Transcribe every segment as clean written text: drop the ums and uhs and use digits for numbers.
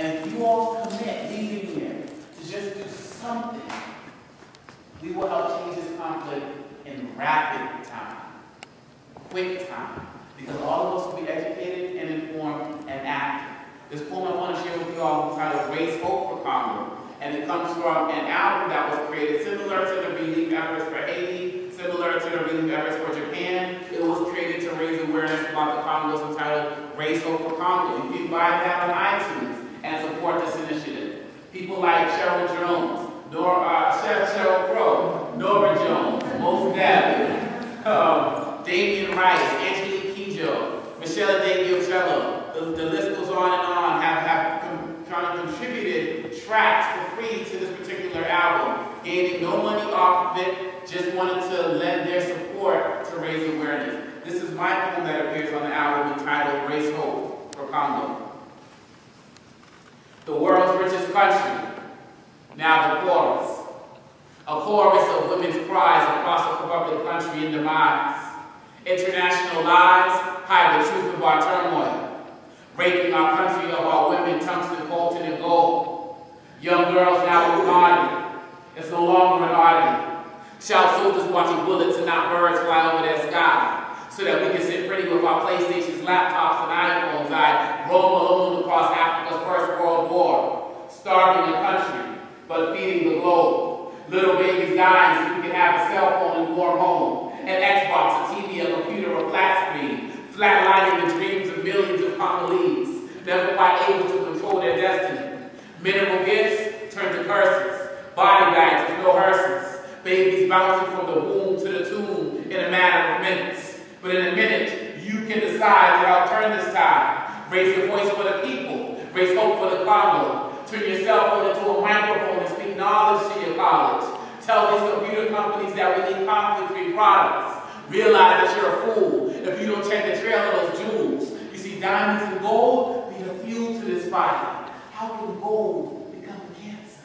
And if you all commit leaving here to just do something, we will help change this conflict in rapid time, quick time, because all of us will be educated and informed and active. This poem I want to share with you all is entitled Raise Hope for Congo. And it comes from an album that was created similar to the relief efforts for Haiti, similar to the relief efforts for Japan. It was created to raise awareness about the Congos, entitled Raise Hope for Congo. You can buy that on iTunes and support this initiative. People like Cheryl Jones, Cheryl Crow, Nora Jones, Mos Dab, Damian Rice, Angelique Kijo, Michelle Deguiocello. The list goes on and on, have contributed tracks for free to this particular album, gaining no money off of it, just wanted to lend their support to raise awareness. This is my poem that appears on the album entitled Raise Hope for Congo. The world's richest country, now the chorus. A chorus of women's cries across a corrupted country in demise. International lies hide the truth of our turmoil. Raping our country of our women, tungsten, coltan, and gold. Young girls now with money. It's no longer an oddity. Child soldiers watching bullets and not birds fly over their sky, so that we can sit pretty with our PlayStations, laptops, and iPhones. I roam alone across Africa's First World War, starving a country, but feeding the globe. Little babies dying so we can have a cell phone and warm home, an Xbox, a TV, a computer, a flat screen, flatlining the dreams of millions of Congolese, never quite able to control their destiny. Minimal gifts turn to curses, body bags with no hearses, babies bouncing from the womb to the tomb in a matter of minutes. But in a minute, you can decide to outturn this tide. Raise your voice for the people, raise hope for the Congo. Turn your cell phone into a microphone and speak knowledge to your college. Tell these computer companies that we need conflict-free products. Realize that you're a fool if you don't check the trail of those jewels. You see, diamonds and gold be the fuel to this fight. How can gold become cancer?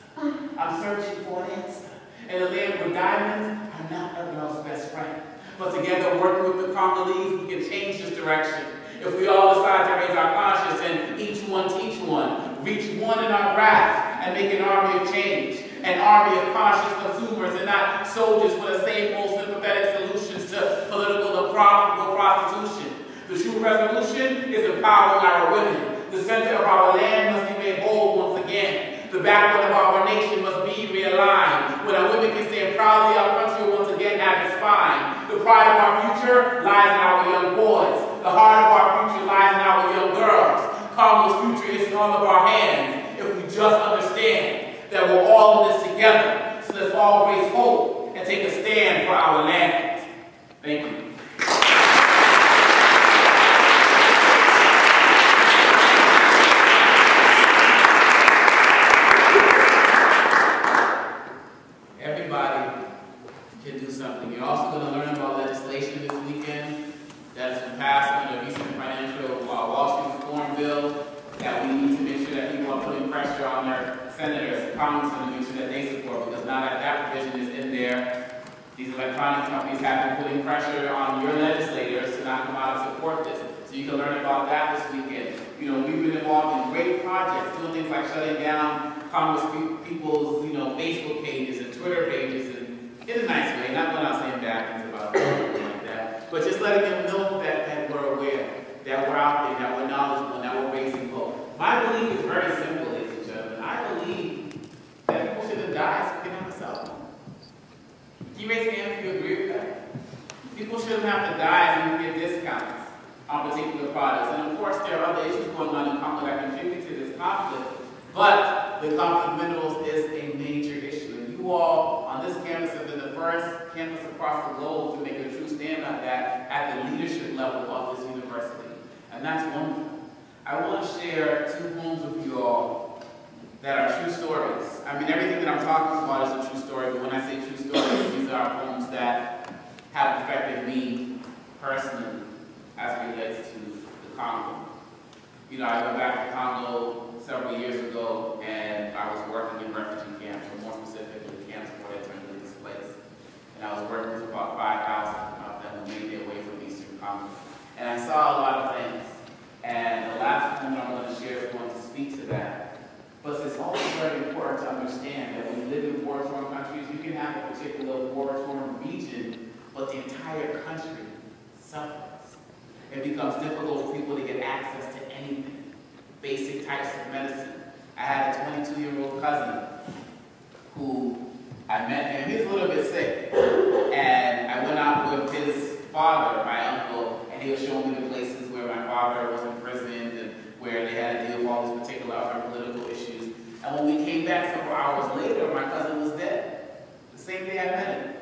I'm searching for an answer. In a land where diamonds are not a girl's best friend. But together, working with the Congolese, we can change this direction. If we all decide to raise our conscience and each one teach one, reach one in our grasp and make an army of change. An army of conscious consumers and not soldiers for the same old sympathetic solutions to political and profitable prostitution. The true revolution is empowering our women. The center of our land must be made whole once again. The backbone of our nation must be realigned. When our women can stand proudly, our country will once again have its spine. The pride of our future lies in our young boys. The heart of our future lies in our young girls. Congo's future is in all of our hands if we just understand that we're all in this together. So let's all raise hope and take a stand for our land. Thank you. Everybody can do something. You're also going to learn about legislation this weekend that has been passed under the recent financial Wall Street Reform Bill, that we need to make sure that people are putting pressure on their senators, congressmen, to make sure that they support, because now that that provision is in there, these electronic companies have been putting pressure on your legislators to not come out and support this. So you can learn about that this weekend. You know, we've been involved in great projects, doing things like shutting down Congress people's, Facebook pages and Twitter pages, and in a nice way, not going out saying bad things about them like that, but just letting them know that we're aware, that we're out there, that we're knowledgeable, and that we're raising hope. My belief is very simple, ladies and gentlemen. I believe that people should have died so we can have a cell phone. Can you raise your hand if you agree with that? People shouldn't have to die so we can get discounts on particular products. And of course, there are other issues going on in Congo that contribute to this conflict, but the conflict of minerals is a major issue. And you all on this campus have been the first campus across the globe to make a true stand on that at the leadership level of this university. And that's wonderful. I want to share two poems with you all that are true stories. I mean, everything that I'm talking about is a true story, but when I say true stories, these are poems that have affected me personally as it relates to the Congo. You know, I went back to Congo several years ago, and I was working in refugee camps, or more specifically, camps for internally displaced. And I was working with about 5,000 of them who made their way from Eastern Congo. And I saw a lot of things. And the last poem I'm going to share is going to speak to that. important to understand that when you live in war-torn countries, you can have a particular war-torn region, but the entire country suffers. It becomes difficult for people to get access to anything, basic types of medicine. I had a 22-year-old cousin who I met him. He was a little bit sick, and I went out with his father, my uncle, and he was showing me the places where my father was imprisoned and where they had to deal with all these particular other political issues. And when we came back several hours later, my cousin was dead. The same day I met him.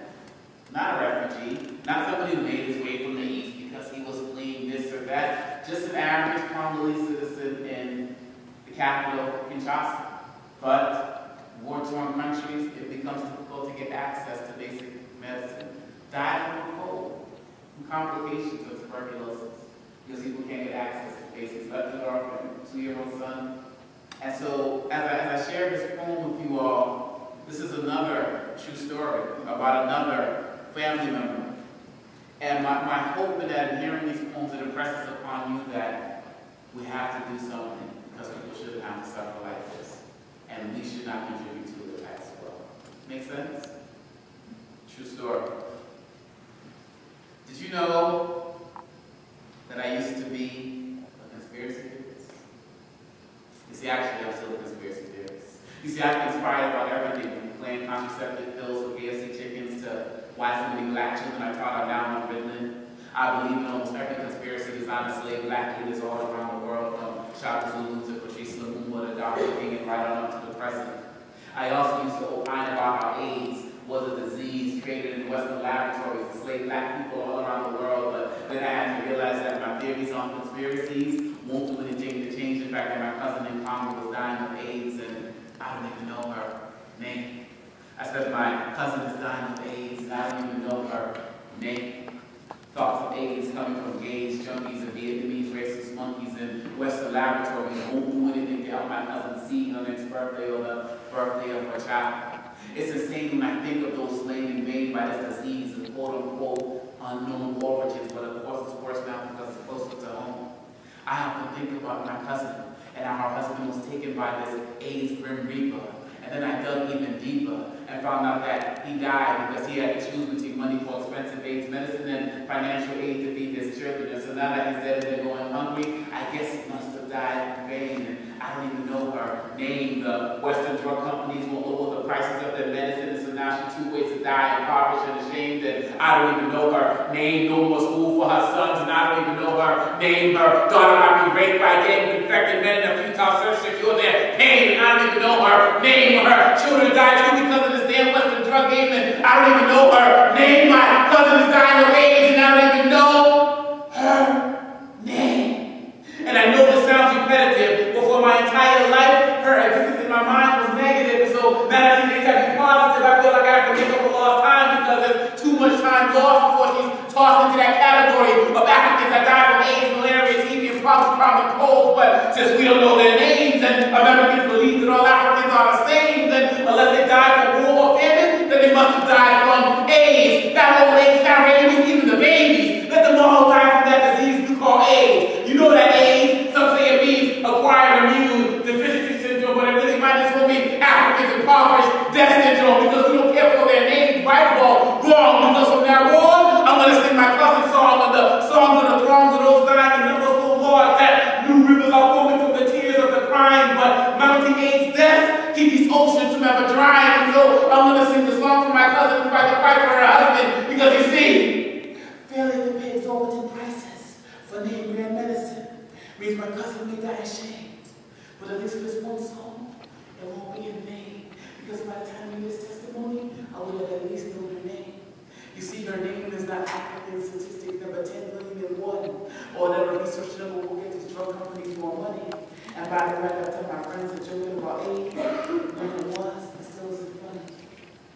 Not a refugee, not somebody who made his way from the East because he was fleeing this or that, just an average Congolese citizen in the capital, Kinshasa. But war-torn countries, it becomes difficult to get access to basic medicine. Died from cold, from complications of tuberculosis, because people can't get access to basic left his orphan, 2-year-old son. And so, as I share this poem with you all, this is another true story about another family member. And my hope is that in hearing these poems, it impresses upon you that we have to do something because people shouldn't have to suffer like this. And we should not contribute to it as well. Make sense? True story. Did you know that I used to be a conspiracy theorist? You see, actually, I'm still a conspiracy theorist. You see, I've been inspired about everything from playing contraceptive pills with KFC chickens to why so many black children are taught are down in Finland. I believe in almost every conspiracy designed to slave black leaders all around the world, from Shaka Zulu to Patrice Lumumba to Dr. King and right on up to the president. I also used to opine about how AIDS was a disease created in Western laboratories to slave black people all around the world, but then I had to realize that my theories on conspiracies won't do anything to change the fact that my cousin in Congo was dying of AIDS and I don't even know her name. I said my cousin is dying of AIDS and I don't even know her name. Thoughts of AIDS coming from gays, junkies, and Vietnamese racist monkeys in Western laboratories won't do anything to help my cousin see on its birthday or the birthday of her child. It's insane when I think of those slaves made by this disease and quote-unquote unknown origins, but of course it's worse now because it's closer to home. I have to think about my cousin and how her husband was taken by this AIDS Grim Reaper. And then I dug even deeper and found out that he died because he had to choose between money for expensive AIDS medicine and financial aid to feed his children. And so now that he's dead and they're going hungry, I guess he must have died in vain. And I don't even know her name. The Western drug companies will lower the prices of their medicine, and so now she's too ways to die, impoverished and ashamed. And I don't even know her name. No more school for her sons, and I don't even know her name. Her daughter might be raped by gang-infected men in a futile search to cure their pain, and I don't even know her name. Her children died too because of this damn Western drug game, and I don't even know her name. My cousin is dying of AIDS, and I don't even know her name. And I know this sounds repetitive, but for my entire life, her existence in my mind was negative. And so now that she's HIV positive, I feel like I have to make up for lost time because there's too much time lost before she's tossed into that category of Africans that die from AIDS, malaria, TB, and probably common cold. But since we don't know their names, and Americans believe that all Africans are the same, then unless they died from war or famine, then they must have died from AIDS. That old AIDS, that rabies, even the babies. Let them all die from that disease we call AIDS. You know that AIDS, some say it means acquired immune deficiency syndrome, but it really might just mean Africans impoverished death syndrome because we don't care for their names, right or wrong. Because from now on, I'm going to sing my cousin song on the songs of the throngs of those dying and numbers so large that new rivers are forming from the tears of the crying, but mounting AIDS deaths keep these oceans from ever drying. And so I'm going to sing the song for my cousin who tried to fight for her husband because you see, failing to pay exorbitant prices for name brand medicine means my cousin may die ashamed. But at least for this one song, it won't be in vain. Because by the time you hear this testimony, I will have at least known her name. You see, her name is not African statistic number 10,000,001, or whatever research number will get these drug companies more money. And by the way, I tell my friends that joking about AIDS, when it was, it still isn't funny.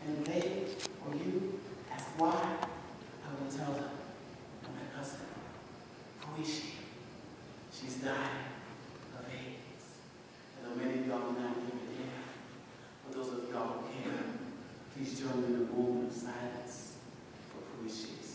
And they, or you, ask why, I will tell them, oh, my cousin, who is she? She's dying of AIDS. And though many of y'all do not give it here, for those of y'all who care, please join me in a moment of silence for who she is.